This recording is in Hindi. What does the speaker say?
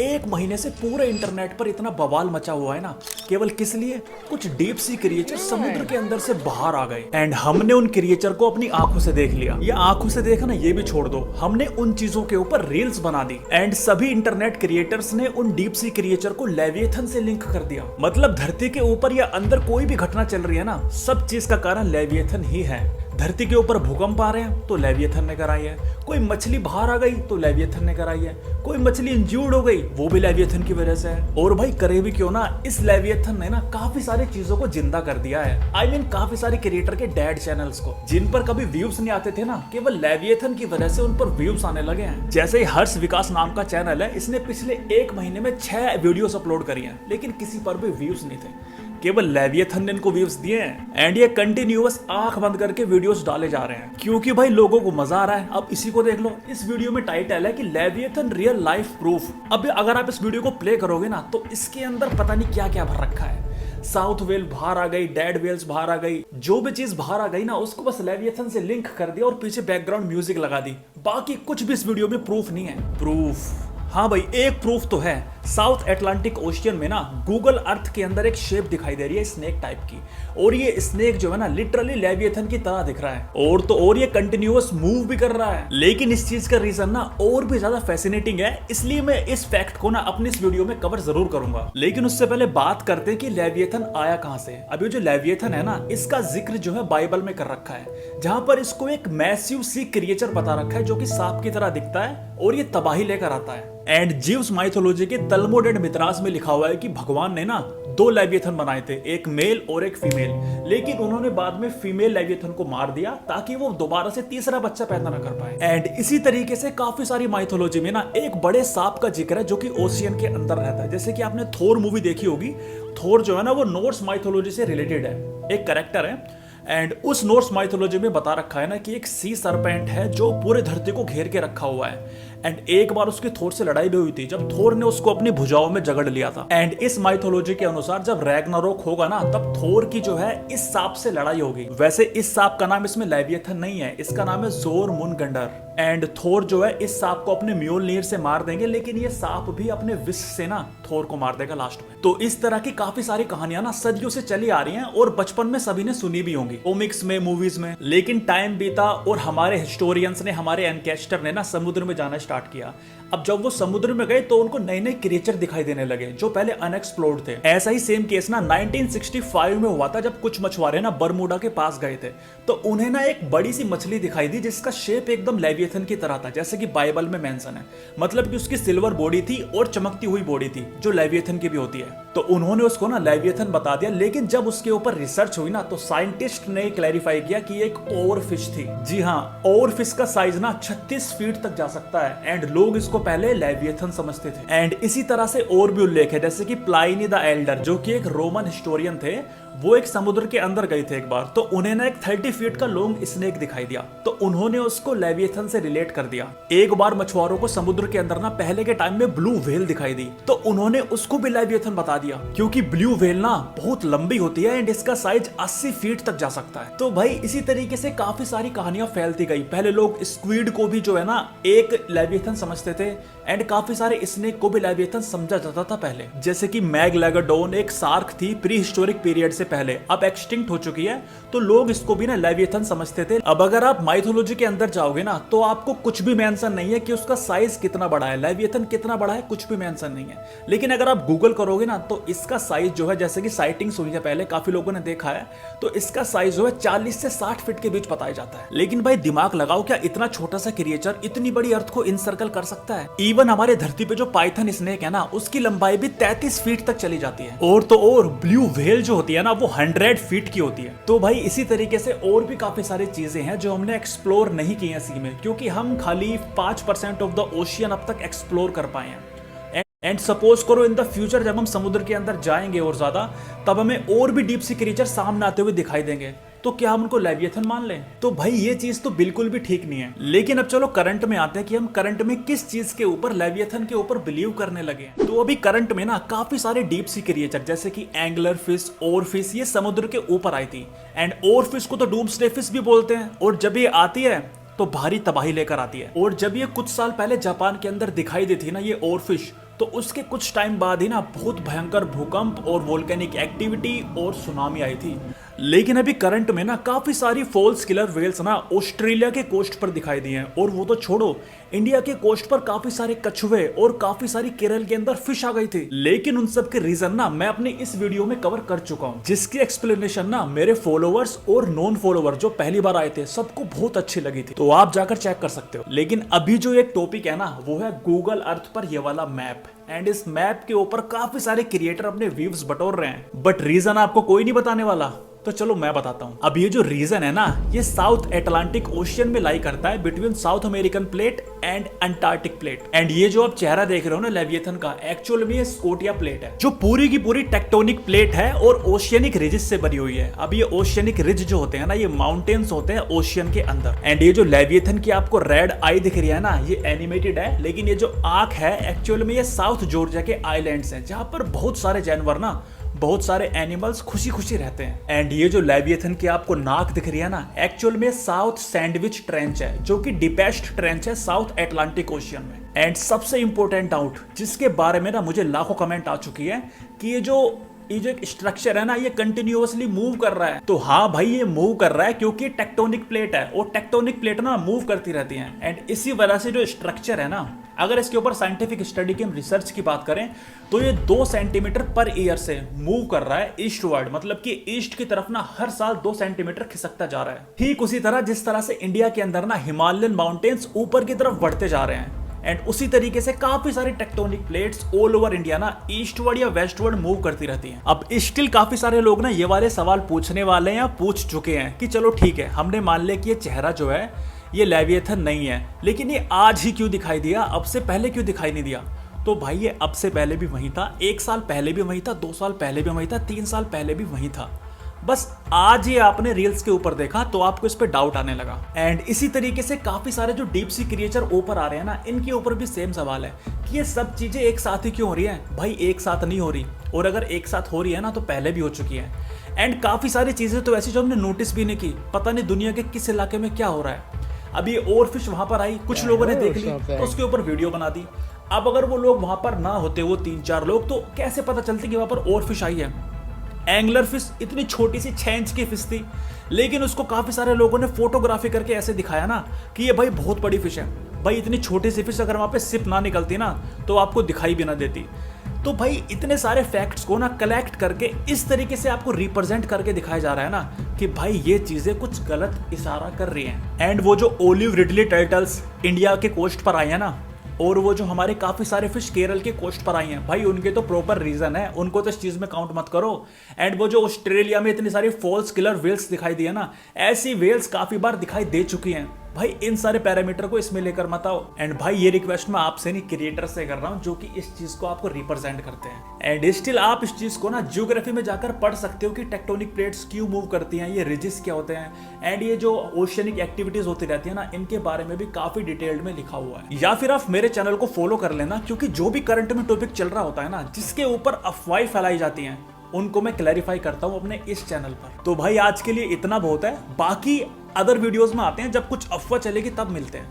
एक महीने से पूरे इंटरनेट पर इतना बवाल मचा हुआ है ना, केवल किस लिए? कुछ डीप सी क्रिएचर समुद्र के अंदर से बाहर आ गए एंड हमने उन क्रिएचर को अपनी आंखों से देख लिया। ये आंखों से देखा ना, ये भी छोड़ दो, हमने उन चीजों के ऊपर रील्स बना दी एंड सभी इंटरनेट क्रिएटर्स ने उन डीप सी क्रिएचर को लेविएथन से लिंक कर दिया। मतलब धरती के ऊपर या अंदर कोई भी घटना चल रही है ना, सब चीज का कारण लेविएथन ही है। धरती के ऊपर भूकंप आ रहे हैं तो लेविएथन ने कराई है, कोई मछली बाहर आ गई तो लेविएथन ने कराई है, कोई मछली इंज्यूर्ड हो गई वो भी लेविएथन की वजह से है। और भाई करे भी क्यों ना, इस लेविएथन ने ना काफी सारी चीजों को जिंदा कर दिया है। I mean, काफी सारे क्रिएटर के डेड चैनल्स को, जिन पर कभी व्यूज नहीं आते थे ना, केवल लेविएथन की वजह से उन पर व्यूज आने लगे हैं। जैसे ही हर्ष विकास नाम का चैनल है, इसने पिछले एक महीने में 6 वीडियोस अपलोड करी हैं, लेकिन किसी पर भी व्यूज नहीं थे, केवल लेविएथन ने इनको व्यूज दिए हैं एंड ये कंटिन्यूअस आंख बंद करके वीडियोस डाले जा रहे हैं क्योंकि भाई लोगों को मजा आ रहा है। अब इसी को देख लो, इस वीडियो में टाइटल है कि लेविएथन रियल लाइफ प्रूफ। अब अगर आप इस वीडियो को प्ले करोगे ना, तो इसके अंदर पता नहीं क्या क्या भर रखा है। साउथ वेल बाहर आ गई, डेड वेल्स बाहर आ गई, जो भी चीज बाहर आ गई ना, उसको बस लेविएथन से लिंक कर दिया और पीछे बैकग्राउंड म्यूजिक लगा दी। बाकी कुछ भी इस वीडियो में प्रूफ नहीं है। प्रूफ, हाँ भाई एक प्रूफ तो है। साउथ अटलांटिक ओशियन में ना गूगल अर्थ के अंदर एक शेप दिखाई दे रही है स्नेक टाइप की, और ये स्नेक जो है ना लिटरली लेविएथन की तरह दिख रहा है और ये कंटिन्यूअस मूव भी कर रहा है। लेकिन इस चीज का रीजन ना और भी ज्यादा फैसिनेटिंग है, इसलिए मैं इस फैक्ट को ना अपनी इस वीडियो में कवर जरूर करूंगा। लेकिन उससे पहले बात करते हैं कि लेविएथन आया कहां से। अब ये जो लेविएथन है ना, इसका जिक्र जो है बाइबल में कर रखा है, जहां पर इसको एक मैसिव सी क्रिएचर बता रखा है जो कि सांप की तरह दिखता है और ये तबाही लेकर आता है। एंड जीव्स माइथोलॉजी के तलमुड एंड मित्रास में लिखा हुआ है कि भगवान ने ना 2 लेविएथन बनाए थे, एक मेल और एक फीमेल, लेकिन उन्होंने बाद में फीमेल लेविएथन को मार दिया ताकि वो दोबारा से तीसरा बच्चा पैदा ना कर पाए। एंड इसी तरीके से काफी सारी माइथोलॉजी में ना एक बड़े सांप का जिक्र है जो कि ओशियन के अंदर रहता है। जैसे कि आपने थोर मूवी देखी होगी, थोर जो है ना वो नॉर्स माइथोलॉजी से रिलेटेड है, एक कैरेक्टर है एंड उस नॉर्स माइथोलॉजी में बता रखा है ना कि एक सी सरपेंट है जो पूरे धरती को घेर के रखा हुआ है। एंड एक बार उसकी थोर से लड़ाई भी हुई थी जब थोर ने उसको अपनी भुजाओं में जकड़ लिया था। एंड इस माइथोलॉजी के अनुसार जब रैग्नारोक होगा ना, तब थोर की जो है इस सांप से लड़ाई होगी। वैसे इस सांप का नाम इसमें लेविएथन नहीं है, इसका नाम है जोरमुनगंडर। एंड थोर जो है इस सांप को अपने म्योलनीर से मार देंगे, लेकिन ये सांप भी अपने विष से ना थोर को मार देगा लास्ट में। तो इस तरह की काफी सारी कहानियां ना सदियों से चली आ रही हैं और बचपन में सभी ने सुनी भी होंगी, कॉमिक्स में, मूवीज में। लेकिन टाइम बीता और हमारे हिस्टोरियंस ने, हमारे एनकेस्टर ने ना समुद्र में जाना स्टार्ट किया। अब जब वो समुद्र में गए तो उनको नए नए क्रिएचर दिखाई देने लगे जो पहले अनएक्सप्लोर्ड थे। ऐसा ही सेम केस ना 1965 में हुआ था जब कुछ मछुआरे ना बरमूडा के पास गए थे, तो उन्हें ना एक बड़ी सी मछली दिखाई दी जिसका शेप एकदम लेविएथन की तरह था, जैसे कि बाइबल में मेंशन है। मतलब कि उसकी सिल्वर बॉडी थी और चमकती हुई बॉडी थी जो लेविएथन की भी होती है। तो उन्होंने उसको ना लेविएथन बता दिया, लेकिन जब उसके ऊपर रिसर्च हुई ना, तो साइंटिस्ट ने क्लैरिफाई किया कि एक ओवरफिश थी। जी हाँ, ओवरफिश का साइज ना 36 फीट तक जा सकता है एंड लोग इसको पहले लेविएथन समझते थे। एंड इसी तरह से और भी उल्लेख है, जैसे कि प्लाइनी द एल्डर जो कि एक रोमन हिस्टोरियन थे, वो एक समुद्र के अंदर गए थे एक बार, तो उन्हें ना एक 30 फीट का लॉन्ग स्नेक दिखाई दिया, तो उन्होंने उसको लेविएथन से रिलेट कर दिया। एक बार मछुआरों को समुद्र के अंदर ना पहले के टाइम में ब्लू व्हेल दिखाई दी, तो उन्होंने उसको भी लेविएथन बता दिया, क्योंकि ब्लू व्हेल ना बहुत लंबी होती है एंड इसका साइज 80 फीट तक जा सकता है। तो भाई इसी तरीके से काफी सारी कहानियां फैलती गई। पहले लोग स्क्विड को भी जो है ना एक लेविएथन समझते थे एंड काफी सारे स्नेक को भी लेविएथन समझा जाता था पहले। जैसे कि मैगलेगाडोन एक शार्क थी प्री हिस्टोरिक पीरियड से पहले, अब एक्सटिंक्ट हो चुकी है, तो लोग इसको भी ना लेविएथन समझते थे। अब अगर आप माइथोलॉजी के अंदर जाओगे ना, तो आपको कुछ भी मेंशन नहीं है कि उसका साइज कितना बड़ा है, लेविएथन कितना बड़ा है, कुछ भी मेंशन नहीं है। लेकिन अगर आप गूगल करोगे ना, तो इसका साइज जो है, जैसे कि साइटिंग्स हुई है पहले, काफी लोगों ने देखा है, तो इसका साइज जो है 40 से 60 फीट के बीच बताया जाता है। लेकिन भाई दिमाग लगाओ, क्या इतना छोटा सा क्रिएचर इतनी बड़ी अर्थ को इनसर्कल कर सकता है? इवन हमारे धरती पे जो पाइथन स्नेक है ना, उसकी लंबाई भी 33 फीट तक चली जाती है। और तो और ब्लू व्हेल जो होती है ना, वो 100 फीट की होती है। तो भाई इसी तरीके से और भी काफी सारी चीजें हैं जो हमने एक्सप्लोर नहीं की हैं सी में, क्योंकि हम खाली 5% ऑफ द ओशियन अब तक एक्सप्लोर कर पाए हैं। एंड सपोज करो इन द फ्यूचर जब हम समुद्र के अंदर जाएंगे और ज्यादा, तब हमें और भी डीप सी क्रिएचर सामने आते हुए दिखाई देंगे, तो क्या हम उनको लेविएथन मान लें? तो भाई ये चीज तो बिल्कुल भी ठीक नहीं है। लेकिन अब चलो करंट में आते हैं कि हम करंट में किस चीज के ऊपर, लेविएथन के ऊपर बिलीव करने लगे। तो अभी करंट में ना काफी सारे डीप सी क्रिएचर जैसे कि एंगलर फिश, ओरफिश, ये समुद्र के ऊपर आई थी। एंड ओरफिश को तो डूम्सडे फिश भी बोलते हैं, और जब ये आती है तो भारी तबाही लेकर आती है। और जब ये कुछ साल पहले जापान के अंदर दिखाई दी थी ना ये ओरफिश, तो उसके कुछ टाइम बाद ही ना बहुत भयंकर भूकंप और वोल्केनिक एक्टिविटी और सुनामी आई थी। लेकिन अभी करंट में ना काफी सारी फॉल्स किलर व्हेल्स ना ऑस्ट्रेलिया के कोस्ट पर दिखाई दी हैं, और वो तो छोड़ो, इंडिया के कोस्ट पर काफी सारे कछुए और काफी सारी केरल के अंदर फिश आ गई थी। लेकिन उन सब के रीजन ना मैं अपने इस वीडियो में कवर कर चुका हूँ, जिसकी एक्सप्लेनेशन ना मेरे फॉलोअर्स और नॉन फॉलोअर जो पहली बार आए थे सबको बहुत अच्छी लगी थी, तो आप जाकर चेक कर सकते हो। लेकिन अभी जो एक टॉपिक है ना वो है गूगल अर्थ पर ये वाला मैप, एंड इस मैप के ऊपर काफी सारे क्रिएटर अपने व्यूज बटोर रहे हैं, बट रीजन आपको कोई नहीं बताने वाला, तो चलो मैं बताता हूँ। अब ये जो रीजन है ना ये साउथ एटलांटिक ओशियन में लाई करता है between south American plate and Antarctic plate. And ये जो आप चेहरा देख रहे हो ना लेविएथन का, एक्चुअल में ये स्कोटिया प्लेट है जो पूरी की पूरी टेक्टोनिक प्लेट है और ओशियनिक रिजेस से बनी हुई है। अब ये ओशियनिक रिज जो होते हैं ना ये माउंटेन्स होते हैं ओशियन के अंदर। एंड ये जो लेविएथन की आपको रेड आई दिख रही है ना ये एनिमेटेड है, लेकिन ये जो आंख है एक्चुअल में ये साउथ जॉर्जिया के आइलैंड्स हैं जहां पर बहुत सारे जानवर ना, बहुत सारे एनिमल्स खुशी खुशी रहते हैं। एंड ये जो लेविएथन की आपको नाक दिख रही है ना एक्चुअल में साउथ सैंडविच ट्रेंच है जो कि डीपेस्ट ट्रेंच है साउथ एटलांटिक ओशियन में। एंड सबसे इंपॉर्टेंट डाउट जिसके बारे में ना मुझे लाखों कमेंट आ चुकी है कि ये जो एक स्ट्रक्चर है ना ये कंटिन्यूअसली मूव कर रहा है, तो हाँ भाई ये मूव कर रहा है क्योंकि टेक्टोनिक प्लेट है और टेक्टोनिक प्लेट ना मूव करती रहती हैं। एंड इसी वजह से जो स्ट्रक्चर है ना, अगर इसके ऊपर साइंटिफिक स्टडी की हम रिसर्च की बात करें तो ये 2 सेंटीमीटर पर ईयर से मूव कर रहा है ईस्टवर्ड, मतलब कि ईस्ट की तरफ ना हर साल 2 सेंटीमीटर खिसकता जा रहा है। ठीक उसी तरह जिस तरह से इंडिया के अंदर ना हिमालयन माउंटेन्स ऊपर की तरफ बढ़ते जा रहे हैं, एंड उसी तरीके से काफी सारी tectonic plates all over India ना ईस्टवर्ड या वेस्टवर्ड मूव करती रहती हैं। अब स्टिल काफी सारे लोग ना ये वाले सवाल पूछने वाले हैं या पूछ चुके हैं कि चलो ठीक है हमने मान लिया कि ये चेहरा जो है ये लेविएथन नहीं है, लेकिन ये आज ही क्यों दिखाई दिया, अब से पहले क्यों दिखाई नहीं दिया? तो भाई ये अब से पहले भी वही था, 1 साल पहले भी वही था, 2 साल पहले भी वही था, 3 साल पहले भी वही था, बस आज ये आपने रील्स के ऊपर देखा तो आपको इस पे डाउट आने लगा। एंड इसी तरीके से काफी सारे जो डीप सी क्रिएचर ऊपर आ रहे हैं ना इनके ऊपर भी सेम सवाल है कि ये सब चीजें एक साथ ही क्यों हो रही हैं? भाई एक साथ नहीं हो रही, और अगर एक साथ हो रही है ना तो पहले भी हो चुकी है। एंड काफी सारी चीजें तो ऐसी जो हमने नोटिस भी नहीं की, पता नहीं दुनिया के किस इलाके में क्या हो रहा है। अब ये और फिश वहां पर आई, कुछ लोगों ने देख ली तो उसके ऊपर वीडियो बना दी। अब अगर वो लोग वहां पर ना होते, वो 3-4 लोग, तो कैसे पता चलती कि वहां पर और फिश आई है? एंगलर फिश इतनी छोटी सी 6 इंच की फिश थी, लेकिन उसको काफी सारे लोगों ने फोटोग्राफी करके ऐसे दिखाया ना कि ये भाई बहुत बड़ी फिश है। भाई इतनी छोटी सी फिश अगर वहां पे सिप ना निकलती ना तो आपको दिखाई भी ना देती। तो भाई इतने सारे फैक्ट्स को ना कलेक्ट करके इस तरीके से आपको रिप्रेजेंट करके दिखाया जा रहा है ना कि भाई ये चीजें कुछ गलत इशारा कर रही हैं। एंड वो जो ओलिव रिडली टर्टल्स इंडिया के कोस्ट पर आई है ना, और वो जो हमारे काफी सारे फिश केरल के कोस्ट पर आई हैं, भाई उनके तो प्रॉपर रीजन है, उनको तो इस चीज में काउंट मत करो। एंड वो जो ऑस्ट्रेलिया में इतनी सारी फॉल्स किलर वेल्स दिखाई दी है ना, ऐसी वेल्स काफी बार दिखाई दे चुकी हैं। भाई इन सारे पैरामीटर को इसमें लेकर मत आओ। एंड भाई ये रिक्वेस्ट मैं आपसे नहीं क्रिएटर से कर रहा हूँ जो कि इस चीज को आपको रिप्रेजेंट करते हैं। एंड स्टिल आप इस चीज को ना जियोग्राफी में जाकर पढ़ सकते हो कि टेक्टोनिक प्लेट्स क्यों मूव करती हैं, ये रिजिस क्या होते हैं, एंड ये जो ओशियनिक एक्टिविटीज होती रहती है ना इनके बारे में भी काफी डिटेल्ड में लिखा हुआ है। या फिर आप मेरे चैनल को फॉलो कर लेना, क्योंकि जो भी करंट में टॉपिक चल रहा होता है ना जिसके ऊपर अफवाहें फैलाई जाती हैं उनको मैं क्लैरिफाई करता हूं अपने इस चैनल पर। तो भाई आज के लिए इतना बहुत है, बाकी अदर वीडियोस में आते हैं, जब कुछ अफवाह चलेगी तब मिलते हैं।